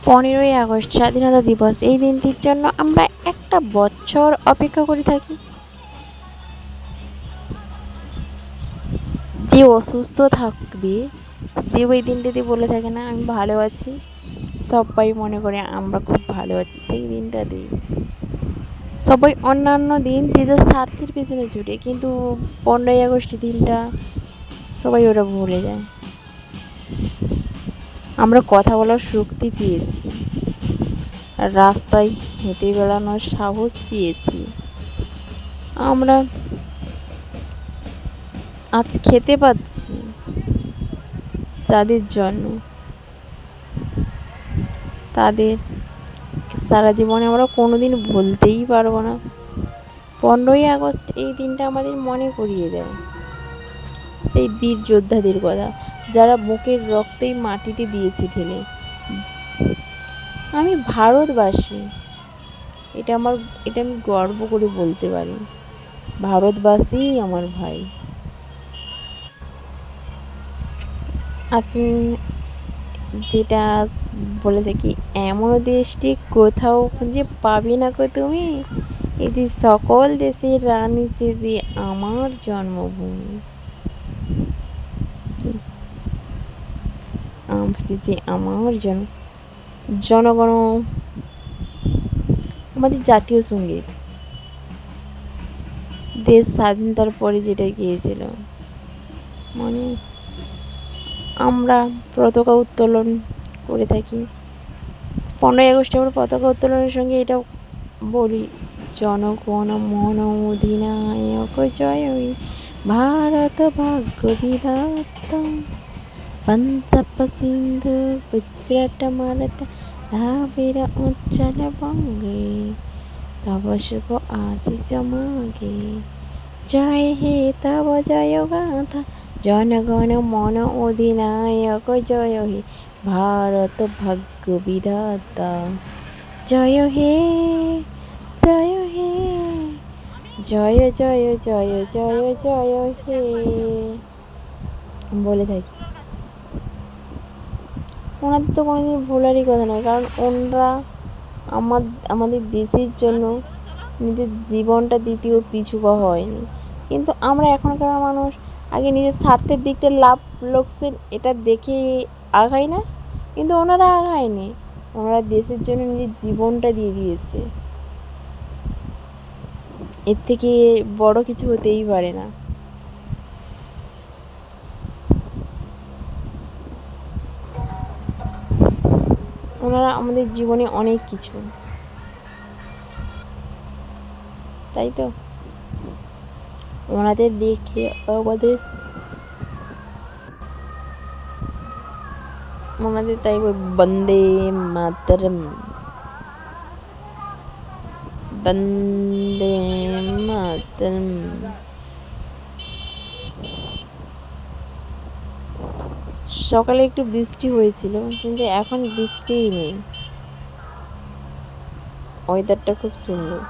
15ই August স্বাধীনতা দিবস, এই দিনটির জন্য আমরা একটা বছর অপেক্ষা করে থাকি। যে অসুস্থ থাকবে, যে ওই দিনটাতে বলে থাকে না আমি ভালো আছি, সবাই মনে করে আমরা খুব ভালো আছি সেই দিনটাতে। সবাই অন্যান্য দিন যে যার স্বার্থের পেছনে ছুটে, কিন্তু 15ই আগস্ট দিনটা সবাই ওরা ভুলে যায়। আমরা কথা বলার শক্তি পেয়েছি, আর রাস্তায় হেঁটে বেড়ানোর সাহস পেয়েছি। আমরা আজ খেতে পাচ্ছি যাদের জন্য, তাদের সারা জীবনে আমরা কোনোদিন ভুলতেই পারবো না। 15ই আগস্ট এই দিনটা আমাদের মনে করিয়ে দেয় সেই বীর যোদ্ধাদের কথা, যারা বুকের রক্তই মাটিতে দিয়েছে ঢেলে। আমি ভারতবাসী, এটা আমি গর্ব করে বলতে পারি, ভারতবাসী আমার ভাই। আজ যেটা বলে থাকি, এমন দেশটি কোথাও খুঁজে পাবি না কো তুমি, এটি সকল দেশের রানী সেজে আমার জন্মভূমি, সেজে আমার জনগণ। আমাদের জাতীয় সঙ্গীত দেশ স্বাধীনতার পরে যেটা গিয়েছিল, মানে আমরা পতাকা উত্তোলন করে থাকি। 15ই আগস্টে আমরা পতাকা উত্তোলনের সঙ্গে এটা বলি, জনগণ মন অধিনায়ক জয় হে, ভারত ভাগ্য বিধাতা, পঞ্জাব সিন্ধু গুজরাট মারাঠা, দ্রাবিড় উজ্জ্বল বঙ্গে, তব শুভ আশিস মাগে, জয় হে তব জয় গাথা, জনগণ মন অধিনায়ক জয় হে, ভারত ভাগ্য বিধাতা, জয় হে জয় হে, জয় জয় জয় জয় জয় হে বলে থাকি। ওনাদের তো কোনোদিন ভোলারই কথা নয়, কারণ ওনারা আমাদের দেশের জন্য নিজের জীবনটা দ্বিতীয় পিছু পা হয়নি। কিন্তু আমরা এখনকার মানুষ আগে নিজের স্বার্থের দিকটা, লাভ লোকসান এটা দেখে আগাই না, কিন্তু ওনারা আগায়নি, ওনারা দেশের জন্য নিজের জীবনটা দিয়ে দিয়েছে। এর থেকে বড় কিছু হতেই পারে না। ওনারা আমাদের জীবনে অনেক কিছু, তাই তো ওনাদের দেখে ওনাদের তাই বন্দে মাতরম, বন্দে মাতরম। সকালে একটু বৃষ্টি হয়েছিল, কিন্তু এখন বৃষ্টিই নেই, ওয়েদারটা খুব সুন্দর।